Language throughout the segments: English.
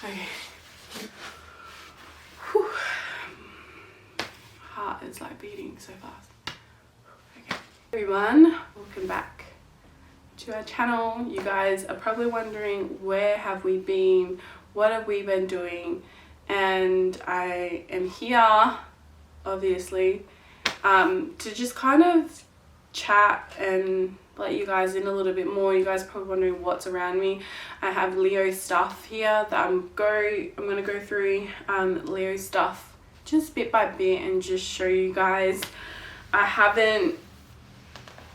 Okay. Whew. Heart is like beating so fast. Okay. Everyone, welcome back to our channel. You guys are probably wondering, where have we been? What have we been doing? And I am here, obviously, to just kind of chat and let you guys in a little bit more. You guys are probably wondering what's around me. I have Leo stuff here that I'm gonna go through Leo stuff just bit by bit and just show you guys. I haven't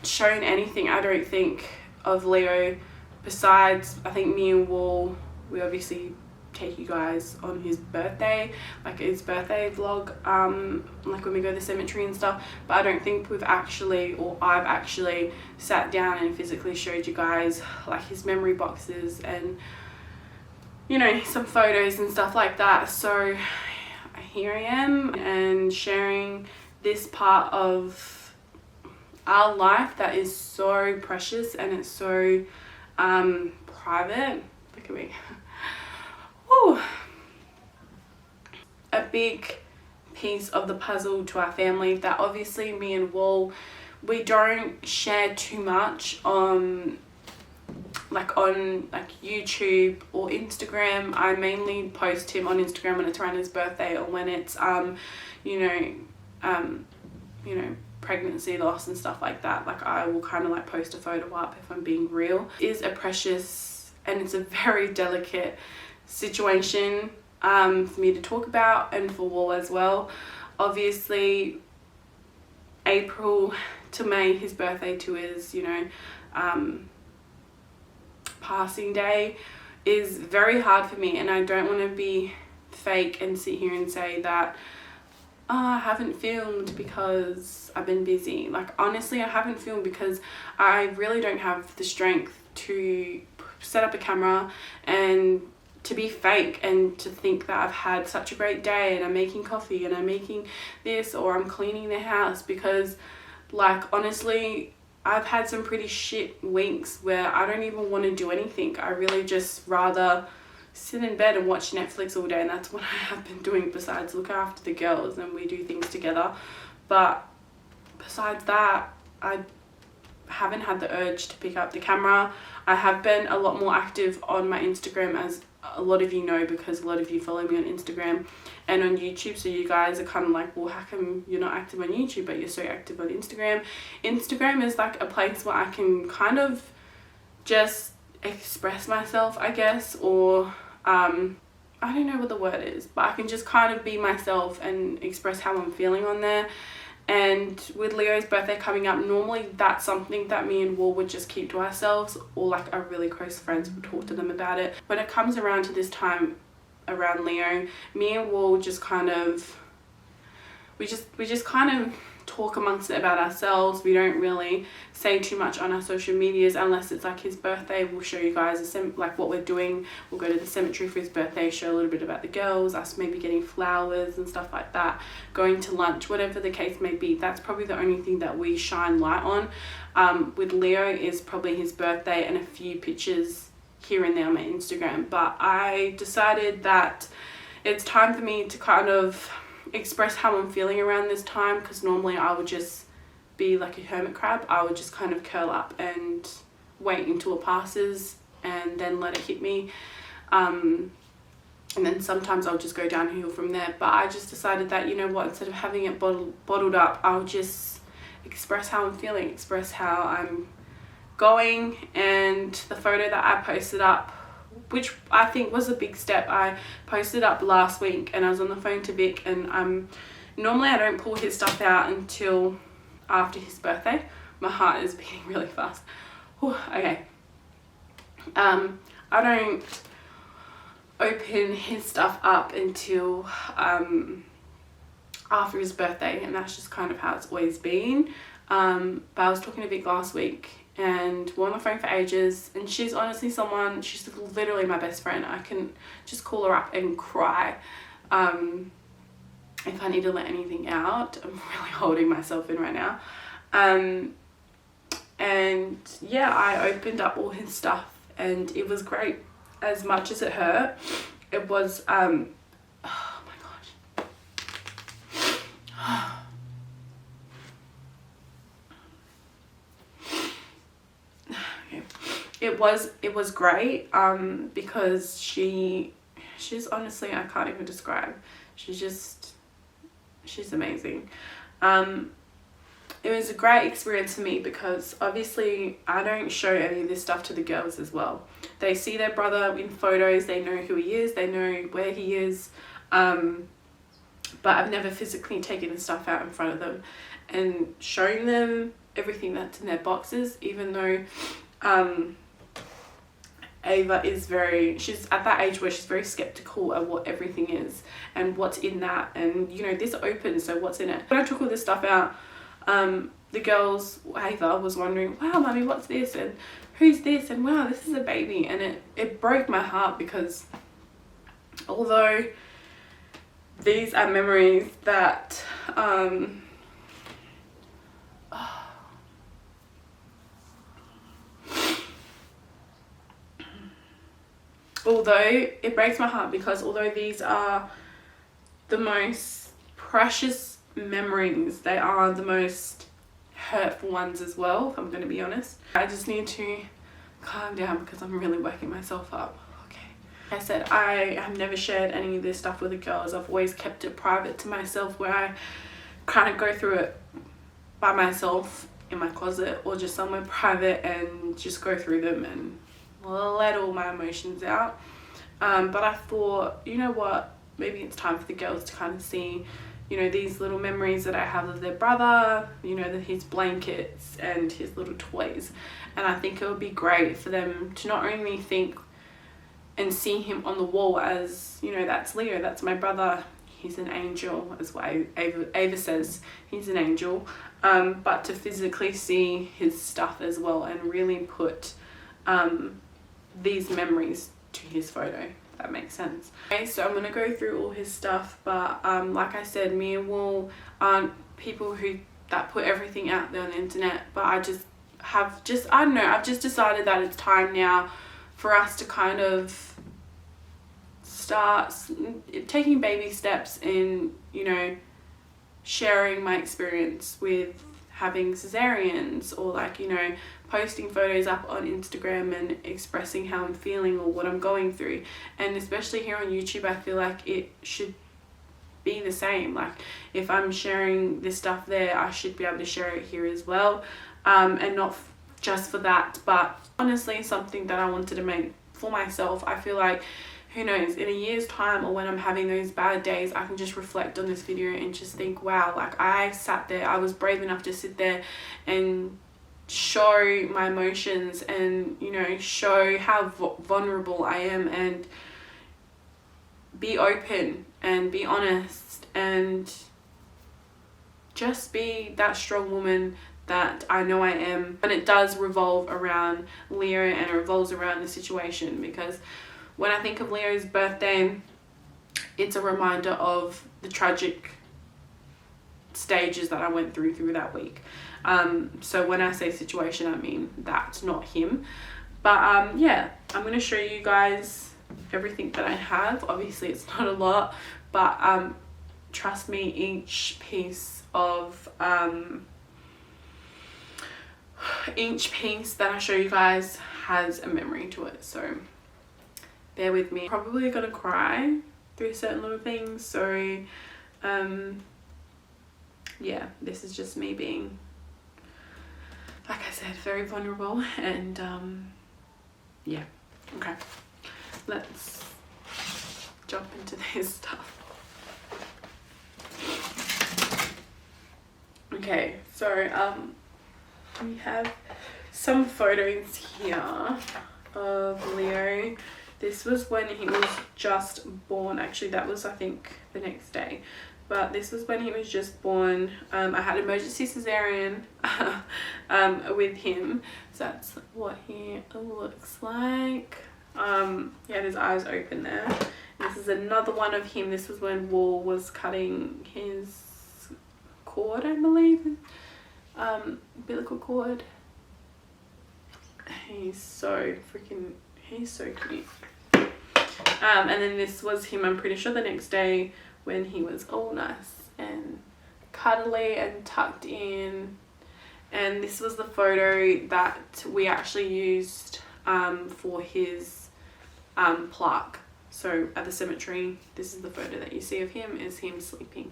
shown anything, I don't think, of Leo besides, I think me and Wol, we obviously take you guys on his birthday, like his birthday vlog, like when we go to the cemetery and stuff, but I don't think we've actually, or I've actually sat down and physically showed you guys like his memory boxes and, you know, some photos and stuff like that. So here I am and sharing this part of our life that is so precious and it's so private. Look at me. Woo. A big piece of the puzzle to our family that obviously me and Wol, we don't share too much on YouTube or Instagram. I mainly post him on Instagram when it's around his birthday or when it's you know, pregnancy loss and stuff like that. Like I will kind of like post a photo up if I'm being real. It is a precious and it's a very delicate situation for me to talk about, and for Wol as well. Obviously April to May, his birthday to his, you know, passing day, is very hard for me, and I don't want to be fake and sit here and say that I haven't filmed because I've been busy. Like honestly, I haven't filmed because I really don't have the strength to set up a camera and to be fake and to think that I've had such a great day and I'm making coffee and I'm making this or I'm cleaning the house, because like honestly I've had some pretty shit weeks where I don't even want to do anything. I really just rather sit in bed and watch Netflix all day, and that's what I have been doing besides look after the girls and we do things together. But besides that, I haven't had the urge to pick up the camera. I have been a lot more active on my Instagram, as a lot of you know, because a lot of you follow me on Instagram and on YouTube, so you guys are kind of like, well, how come you're not active on YouTube but you're so active on Instagram? Instagram is like a place where I can kind of just express myself, I guess, or I don't know what the word is, but I can just kind of be myself and express how I'm feeling on there. And with Leo's birthday coming up, normally that's something that me and Wol would just keep to ourselves, or like our really close friends would talk to them about it. When it comes around to this time around Leo, me and Wol just kind of, we just kind of talk amongst it about ourselves. We don't really say too much on our social medias unless it's like his birthday. We'll show you guys like what we're doing. We'll go to the cemetery for his birthday, show a little bit about the girls, us maybe getting flowers and stuff like that, going to lunch, whatever the case may be. That's probably the only thing that we shine light on. With Leo is probably his birthday and a few pictures here and there on my Instagram. But I decided that it's time for me to kind of express how I'm feeling around this time, because normally I would just be like a hermit crab. I would just kind of curl up and wait until it passes and then let it hit me, and then sometimes I'll just go downhill from there. But I just decided that, you know what, instead of having it bottled up, I'll just express how I'm feeling, express how I'm going. And the photo that I posted up, which I think was a big step, I posted up last week and I was on the phone to Vic, and normally I don't pull his stuff out until after his birthday. My heart is beating really fast. Whew, okay. I don't open his stuff up until after his birthday, and that's just kind of how it's always been. But I was talking to Vic last week and we're on the phone for ages, and she's honestly someone, she's literally my best friend. I can just call her up and cry if I need to let anything out. I'm really holding myself in right now. And yeah, I opened up all his stuff and it was great. As much as it hurt, it was oh my gosh. Okay. It was great because she's honestly, I can't even describe. She's amazing. It was a great experience for me because obviously I don't show any of this stuff to the girls as well. They see their brother in photos, they know who he is, they know where he is, but I've never physically taken the stuff out in front of them and showing them everything that's in their boxes, even though Ava is she's at that age where she's very skeptical of what everything is and what's in that, and you know, this opens, so what's in it. When I took all this stuff out, the girls, Ava was wondering, wow mummy, what's this, and who's this, and wow, this is a baby, and it broke my heart because although these are memories that although these are the most precious memories, they are the most hurtful ones as well, if I'm going to be honest. I just need to calm down because I'm really working myself up. Okay. I said I have never shared any of this stuff with the girls. I've always kept it private to myself, where I kind of go through it by myself in my closet or just somewhere private and just go through them and let all my emotions out. But I thought, you know what, maybe it's time for the girls to kind of see, you know, these little memories that I have of their brother, you know, his blankets and his little toys. And I think it would be great for them to not only think and see him on the wall as, you know, that's Leo, that's my brother, he's an angel, as what Ava says, he's an angel, but to physically see his stuff as well and really put these memories to his photo. That makes sense. Okay, so I'm gonna go through all his stuff, but like I said, me and Wol aren't people that put everything out there on the internet, but I don't know, I've just decided that it's time now for us to kind of start taking baby steps in, you know, sharing my experience with having cesareans, or like, you know, posting photos up on Instagram and expressing how I'm feeling or what I'm going through. And especially here on YouTube, I feel like it should be the same. Like if I'm sharing this stuff there, I should be able to share it here as well, and not just for that, but honestly something that I wanted to make for myself. I feel like, who knows, in a year's time or when I'm having those bad days, I can just reflect on this video and just think, wow, like I sat there, I was brave enough to sit there and show my emotions and, you know, show how vulnerable I am and be open and be honest and just be that strong woman that I know I am. And it does revolve around Leo and it revolves around the situation, because when I think of Leo's birthday, it's a reminder of the tragic stages that I went through that week. So when I say situation, I mean that, not him. But yeah, I'm going to show you guys everything that I have. Obviously it's not a lot, but trust me, each piece that I show you guys has a memory to it, so bear with me. Probably gonna cry through certain little things, so yeah, this is just me being, like I said, very vulnerable. And yeah, okay, let's jump into this stuff. Okay, so we have some photos here of Leo. This was when he was just born. Actually, that was, I think, the next day. But this was when he was just born. I had emergency cesarean with him. So that's what he looks like. He had his eyes open there. This is another one of him. This was when Wol was cutting his cord, I believe. Umbilical cord. He's so cute. And then this was him, I'm pretty sure, the next day when he was all nice and cuddly and tucked in. And this was the photo that we actually used for his plaque. So at the cemetery, this is the photo that you see of him, is him sleeping.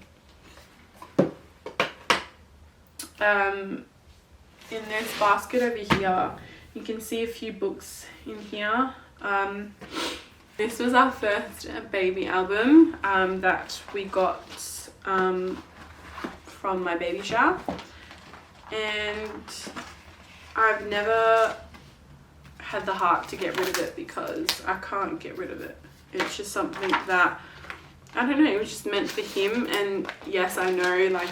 In this basket over here, you can see a few books in here. This was our first baby album that we got from my baby shower, and I've never had the heart to get rid of it because I can't get rid of it. It's just something that, I don't know, it was just meant for him. And yes, I know like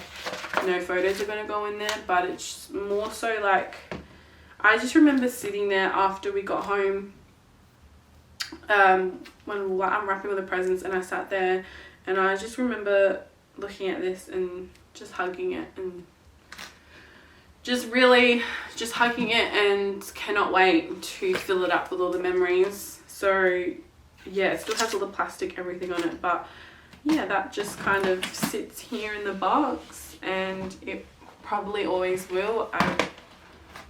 no photos are going to go in there, but it's more so like, I just remember sitting there after we got home when we were unwrapping all the presents, and I sat there and I just remember looking at this and just hugging it and just really just hugging it, and cannot wait to fill it up with all the memories. So yeah, it still has all the plastic, everything on it, but yeah, that just kind of sits here in the box, and it probably always will. I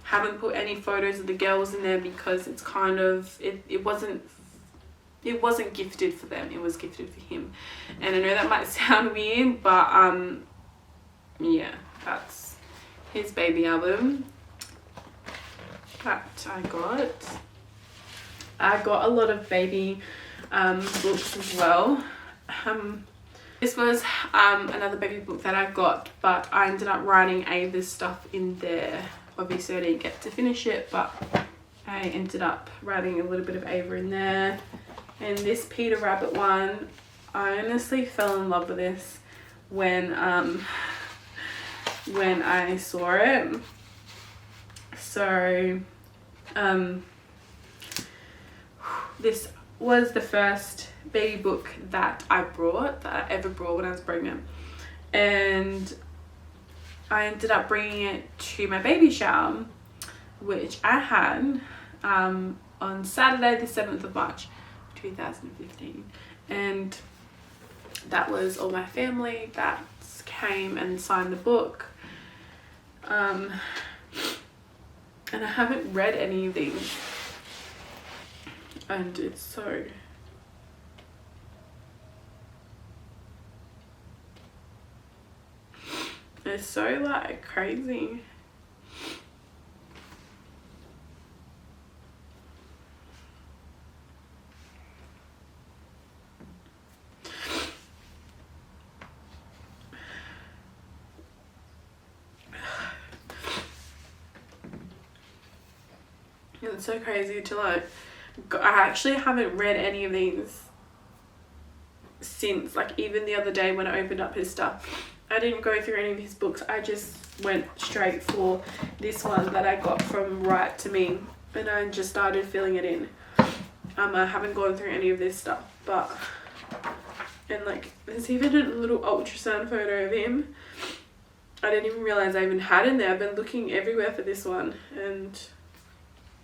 haven't put any photos of the girls in there because it's kind of, it wasn't gifted for them, it was gifted for him. And I know that might sound weird, but yeah, that's his baby album that I got a lot of baby books as well. This was another baby book that I got, but I ended up writing Ava's stuff in there. Obviously I didn't get to finish it, but I ended up writing a little bit of Ava in there. And this Peter Rabbit one, I honestly fell in love with this when I saw it. So this was the first baby book that I ever brought when I was pregnant, and I ended up bringing it to my baby shower, which I had on Saturday the 7th of March 2015, and that was all my family that came and signed the book. And I haven't read any of these, and it's so like crazy. It's so crazy to like, I actually haven't read any of these since, like, even the other day when I opened up his stuff, I didn't go through any of his books. I just went straight for this one that I got from Right to Me, and I just started filling it in. I haven't gone through any of this stuff, but, and like, there's even a little ultrasound photo of him. I didn't even realize I even had in there. I've been looking everywhere for this one, and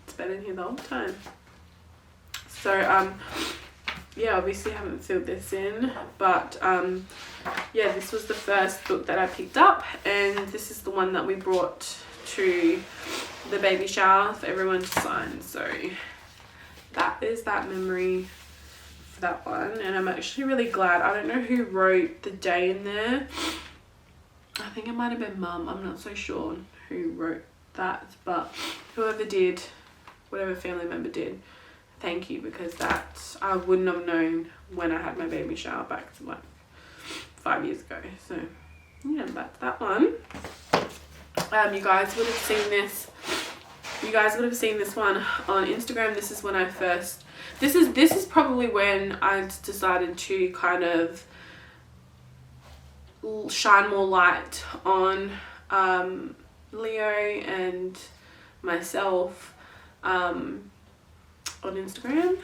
it's been in here the whole time. So yeah, obviously I haven't filled this in, but yeah, this was the first book that I picked up, and this is the one that we brought to the baby shower for everyone to sign. So that is that memory for that one, and I'm actually really glad. I don't know who wrote the day in there. I think it might have been Mum. I'm not so sure who wrote that, but whoever did, whatever family member did, thank you, because that I wouldn't have known when I had my baby shower back to like 5 years ago. So yeah, that's that one. You guys would have seen this. You guys would have seen this one on Instagram. This is when I first. This is probably when I decided to kind of shine more light on Leo and myself on Instagram.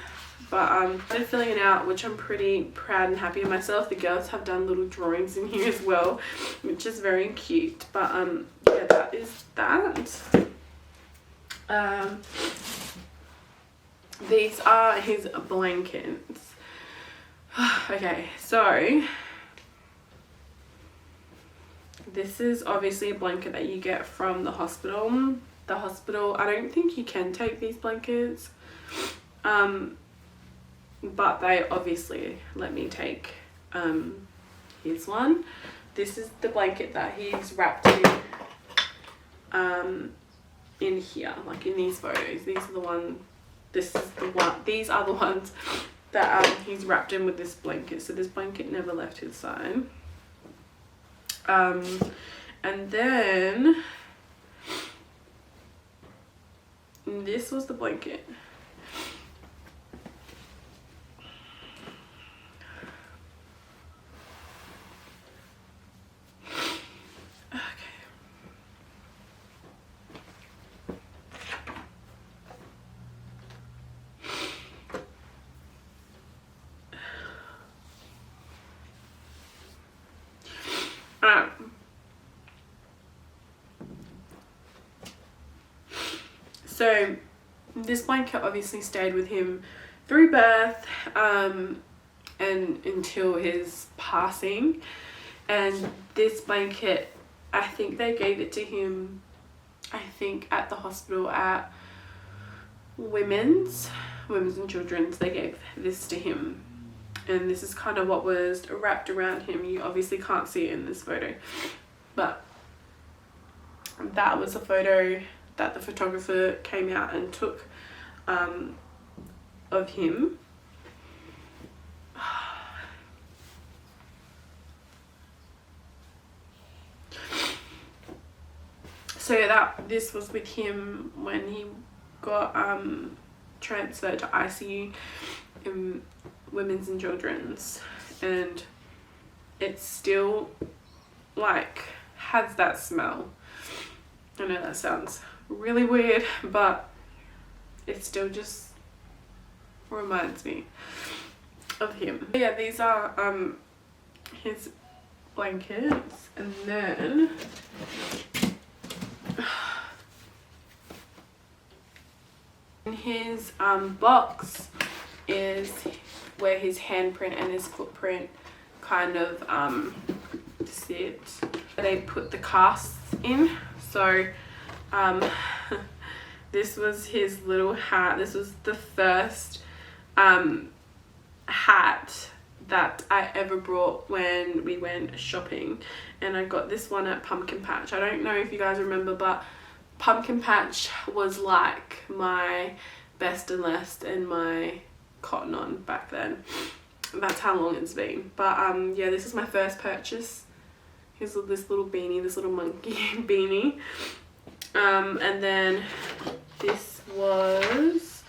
But I'm filling it out, which I'm pretty proud and happy of myself. The girls have done little drawings in here as well, which is very cute. But yeah, that is that. These are his blankets. Okay, so this is obviously a blanket that you get from the hospital. The hospital, I don't think you can take these blankets, but they obviously let me take his one. This is the blanket that he's wrapped in here, like in these photos. These are the one. This is the one. These are the ones that he's wrapped in with this blanket. So this blanket never left his side. And then this was the blanket. So this blanket obviously stayed with him through birth and until his passing. And this blanket, I think they gave it to him, I think at the hospital at Women's and Children's, they gave this to him. And this is kind of what was wrapped around him. You obviously can't see it in this photo, but that was a photo that the photographer came out and took of him. So this was with him when he got transferred to ICU in Women's and Children's, and it still like has that smell. I know that sounds really weird, but it still just reminds me of him. Yeah, these are his blankets, and then in his box is where his handprint and his footprint kind of sit. They put the casts in. So this was his little hat. This was the first hat that I ever brought when we went shopping, and I got this one at Pumpkin Patch. I don't know if you guys remember, but Pumpkin Patch was like my best and last and my Cotton On back then. That's how long it's been. But yeah, this is my first purchase. Here's this little beanie, this little monkey beanie. And then this was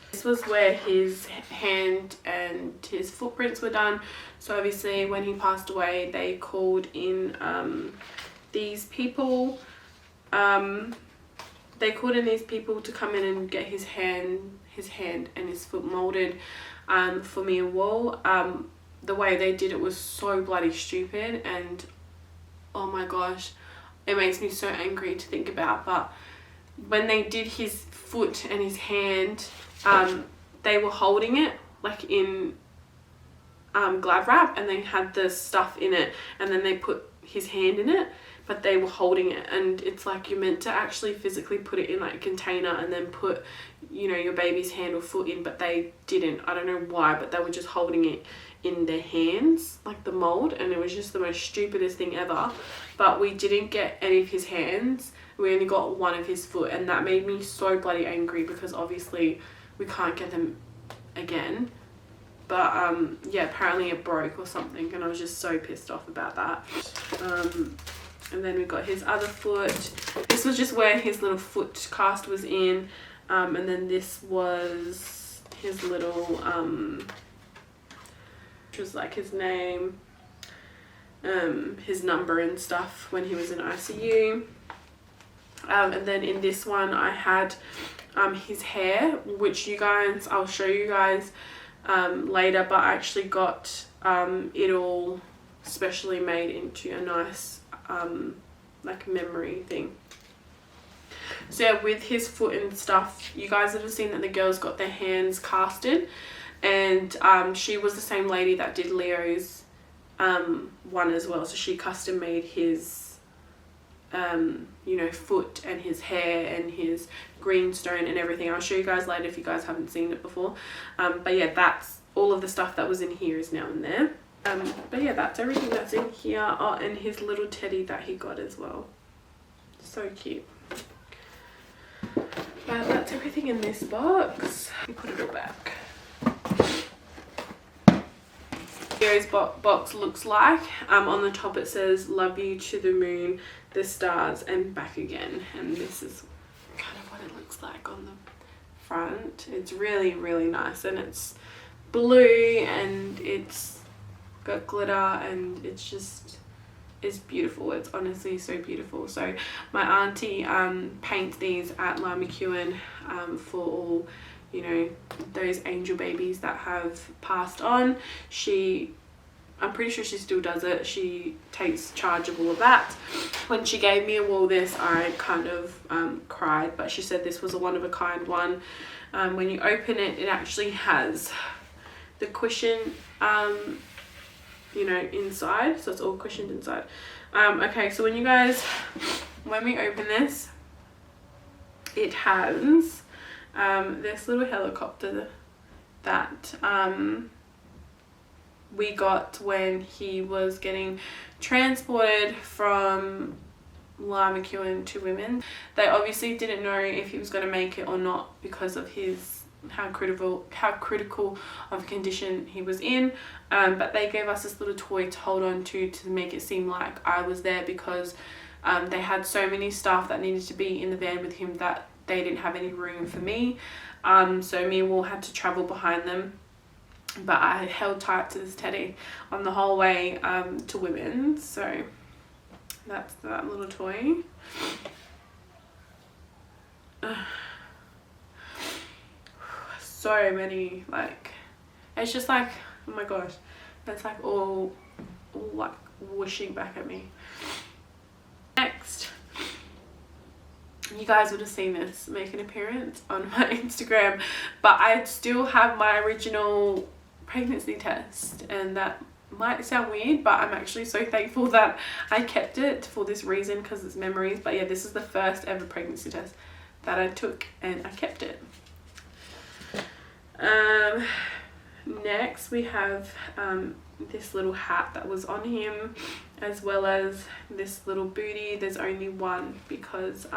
where his hand and his footprints were done. So obviously when he passed away, they called in these people. They called in these people to come in and get his hand and his foot molded for me and Wol. The way they did it was so bloody stupid, and oh my gosh, it makes me so angry to think about. But when they did his foot and his hand, they were holding it like in glad wrap, and they had the stuff in it, and then they put his hand in it, but they were holding it. And it's like you're meant to actually physically put it in like a container and then put, you know, your baby's hand or foot in, but they didn't. I don't know why, but they were just holding it in their hands, like the mold, and it was just the most stupidest thing ever. But we didn't get any of his hands, we only got one of his foot, and that made me so bloody angry because obviously we can't get them again. But yeah, apparently it broke or something, and I was just so pissed off about that. And then we got his other foot. This was just where his little foot cast was in, and then this was his little which was like his name, his number and stuff when he was in ICU. And then in this one I had his hair, which I'll show you guys later, but I actually got it all specially made into a nice like memory thing. So yeah, with his foot and stuff, you guys would have seen that the girls got their hands casted. and she was the same lady that did Leo's one as well, so she custom made his you know, foot and his hair and his greenstone and everything. I'll show you guys later if you guys haven't seen it before. But yeah, that's all of the stuff that was in here is now in there. But yeah, that's everything that's in here. Oh, and his little teddy that he got as well. So cute. That's everything in this box. You put it all back. Leo's box looks like, on the top it says love you to the moon, the stars and back again, and this is kind of what it looks like on the front. It's really, really nice, and it's blue and it's got glitter, and it's just, it's beautiful. It's honestly so beautiful. So my auntie paints these at La McEwen for all, you know, those angel babies that have passed on. I'm pretty sure she still does it. She takes charge of all of that. When she gave me a wall this, I kind of cried, but she said this was a one-of-a-kind one. When you open it, it actually has the cushion, you know, inside, so it's all cushioned inside. Okay, so when we open this, it has this little helicopter that we got when he was getting transported from La McEwen to Women. They obviously didn't know if he was going to make it or not because of his how critical of a condition he was in, but they gave us this little toy to hold on to make it seem like I was there, because they had so many staff that needed to be in the van with him that they didn't have any room for me, so me and Wol had to travel behind them. But I held tight to this teddy on the whole way to Women. So that's that little toy. So many, like, it's just like, oh my gosh, that's like all like whooshing back at me. Next, you guys would have seen this make an appearance on my Instagram, but I still have my original pregnancy test, and that might sound weird, but I'm actually so thankful that I kept it for this reason, because it's memories. But yeah, this is the first ever pregnancy test that I took, and I kept it. Next we have this little hat that was on him, as well as this little bootie. There's only one because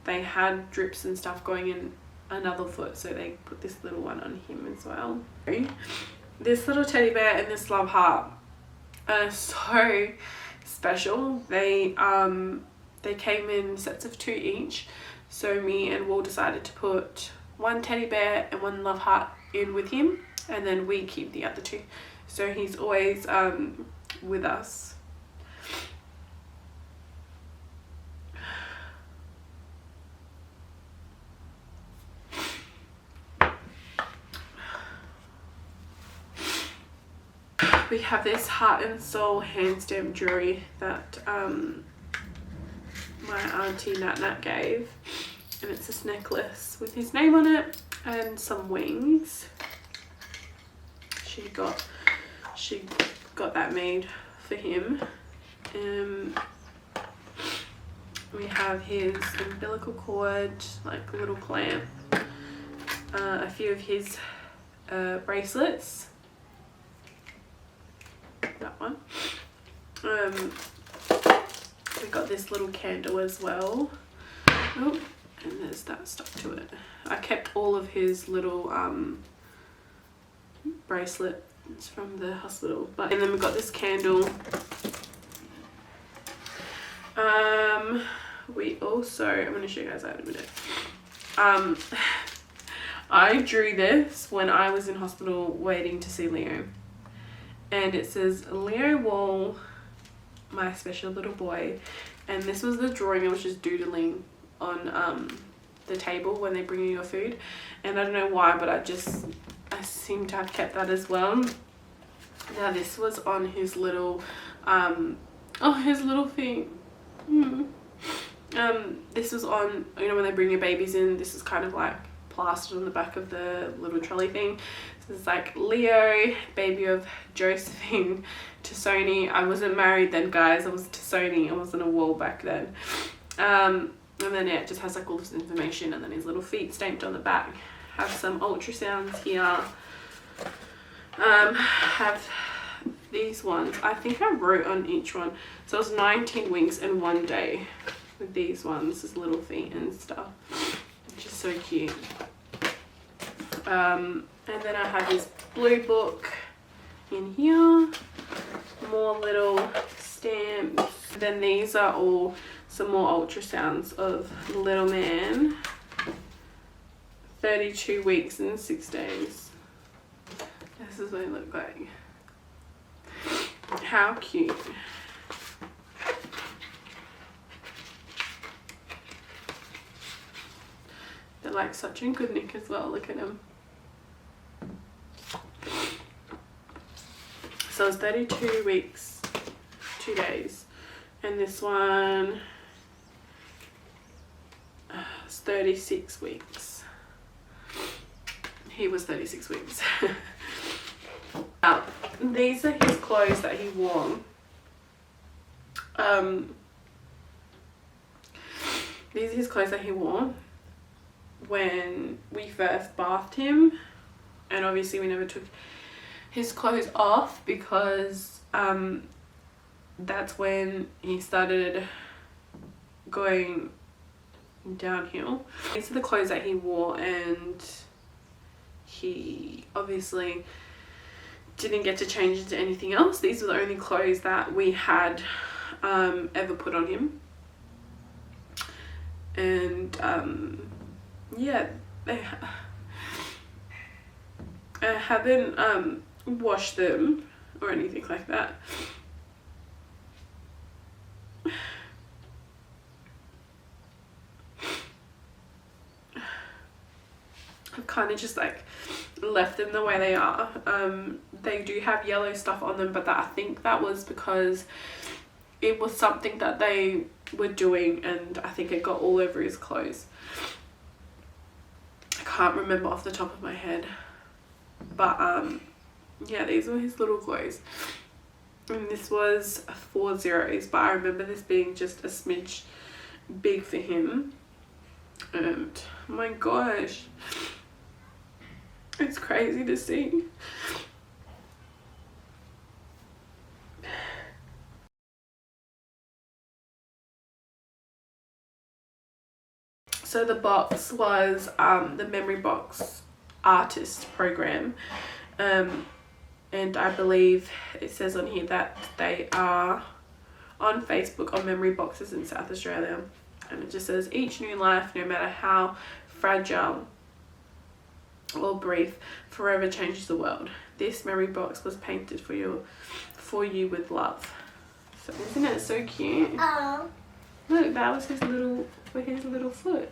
they had drips and stuff going in another foot, so they put this little one on him as well. This little teddy bear and this love heart are so special. They came in sets of 2 each, so me and Wol decided to put one teddy bear and one love heart in with him, and then we keep the other 2, so he's always with us. We have this heart and soul hand stamp jewelry that my auntie Nat gave, and it's this necklace with his name on it and some wings. She got that made for him. We have his umbilical cord, like a little clamp, a few of his bracelets, that one. We got this little candle as well. Oh, and there's that stuck to it. I kept all of his little bracelets from the hospital. And then we got this candle. We also, I'm going to show you guys that in a minute. I drew this when I was in hospital waiting to see Leo, and it says Leo Wol, my special little boy. And this was the drawing I was just doodling on the table when they bring you your food, and I don't know why, but I seem to have kept that as well. Now this was on his little his little thing. This was on, you know, when they bring your babies in, this is kind of like plastered on the back of the little trolley thing. So it's like Leo, baby of Josephine, to Sony. I wasn't married then, guys. I was to Sony. I wasn't a Wol back then. And then yeah, it just has like all this information, and then his little feet stamped on the back. Have some ultrasounds here. Have these ones. I think I wrote on each one. So it was 19 weeks and 1 day with these ones, his little feet and stuff, which is so cute. And then I have this blue book in here, more little stamps. Then these are all some more ultrasounds of little man, 32 weeks and 6 days. This is what they look like. How cute. They're like such in good nick as well. Look at them. So it's 32 weeks, 2 days. And this one is 36 weeks. He was 36 weeks. These are his clothes that he wore. These are his clothes that he wore when we first bathed him, and obviously we never took his clothes off because that's when he started going downhill. These are the clothes that he wore, and he obviously didn't get to change into anything else. These were the only clothes that we had ever put on him. And yeah, I haven't washed them or anything like that. I've kind of just like left them the way they are. They do have yellow stuff on them, but I think that was because it was something that they were doing, and I think it got all over his clothes. I can't remember off the top of my head, but yeah, these were his little clothes, and this was 4 zeros, but I remember this being just a smidge big for him. And oh my gosh, it's crazy to see. So the box was the Memory Box Artist program, and I believe it says on here that they are on Facebook on Memory Boxes in South Australia, and it just says each new life, no matter how fragile or brief, forever changes the world. This memory box was painted for you with love. So isn't it so cute? Oh. Look, that was his little foot.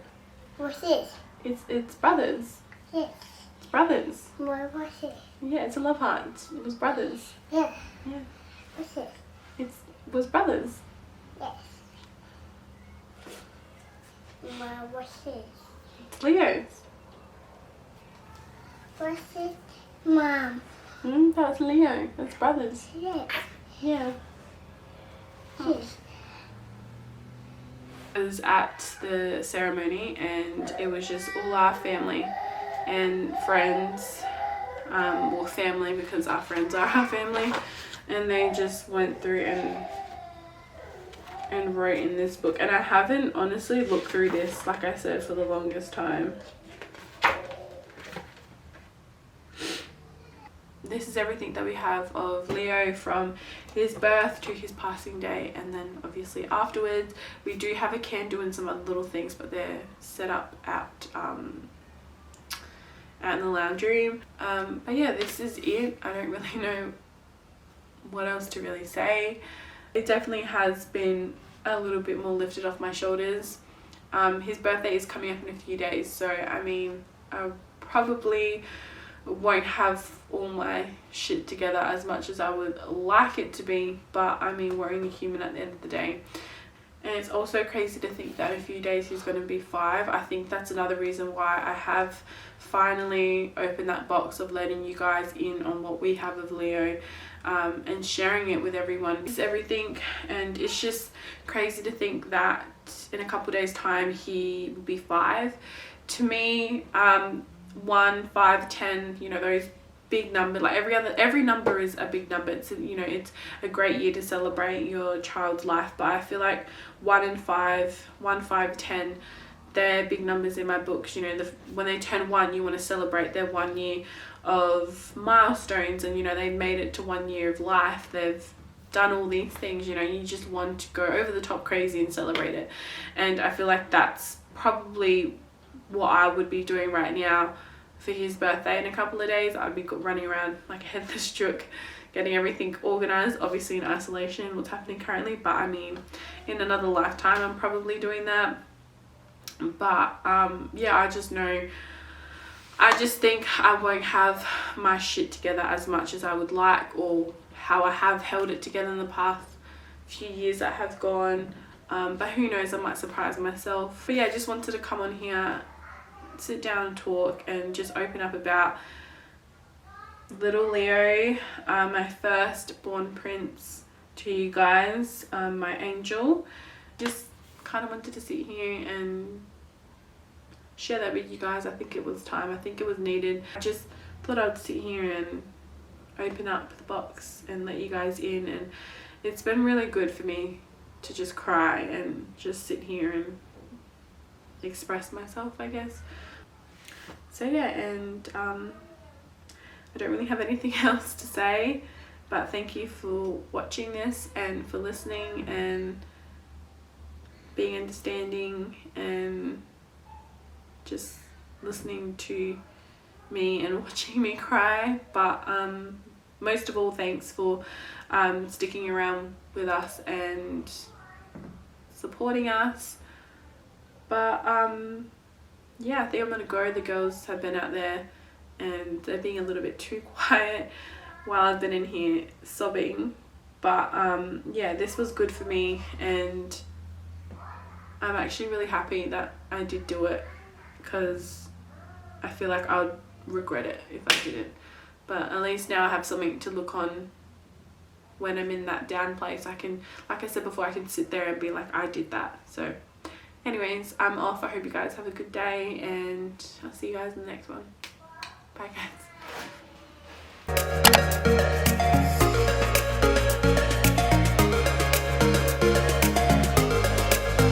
What's this? It's brothers. Yes. It's brothers. What was it? Yeah, it's a love heart. It was brothers. Yeah. Yeah. What's it? It was brothers. Yes. What's it? It's Leo's. What's it? Mom. That was Leo. That's brothers. Yes. Yeah. Yes. I was at the ceremony, and it was just all our family and friends, well, family because our friends are our family, and they just went through and wrote in this book. And I haven't honestly looked through this, like I said, for the longest time. This is everything that we have of Leo from his birth to his passing day, and then obviously afterwards we do have a candle and some other little things, but they're set up out in the lounge room. But yeah, this is it. I don't really know what else to really say. It definitely has been a little bit more lifted off my shoulders. His birthday is coming up in a few days, so I mean, I probably won't have all my shit together as much as I would like it to be, but I mean, we're only human at the end of the day, And it's also crazy to think that in a few days he's going to be 5. I think that's another reason why I have finally opened that box of letting you guys in on what we have of Leo, and sharing it with everyone. It's everything, and it's just crazy to think that in a couple days time he will be 5. To me, 1, 5, 10, you know, those big number, like every number is a big number. It's, you know, it's a great year to celebrate your child's life, but I feel like 1 and 5, 1, 5, 10, they're big numbers in my books. You know, when they turn 1, you want to celebrate their 1 year of milestones, and you know, they've made it to 1 year of life, they've done all these things, you know, you just want to go over the top crazy and celebrate it. And I feel like that's probably what I would be doing right now for his birthday. In a couple of days I'd be running around like a headless chook, getting everything organized, obviously in isolation, what's happening currently, but I mean, in another lifetime I'm probably doing that. But yeah, I just think I won't have my shit together as much as I would like, or how I have held it together in the past few years that have gone. But who knows, I might surprise myself. But yeah, I just wanted to come on here, sit down and talk, and just open up about little Leo, my firstborn prince, to you guys, my angel. Just kind of wanted to sit here and share that with you guys. I think it was time, I think it was needed. I just thought I'd sit here and open up the box and let you guys in, and it's been really good for me to just cry and just sit here and express myself, I guess. So yeah, and I don't really have anything else to say, but thank you for watching this and for listening and being understanding and just listening to me and watching me cry. But most of all, thanks for sticking around with us and supporting us. But yeah, I think I'm gonna go. The girls have been out there and they're being a little bit too quiet while I've been in here sobbing. But yeah, this was good for me, and I'm actually really happy that I did do it, because I feel like I would regret it if I didn't. But at least now I have something to look on when I'm in that down place. I can, like I said before, I can sit there and be like, I did that. So anyways, I'm off. I hope you guys have a good day, and I'll see you guys in the next one. Bye guys.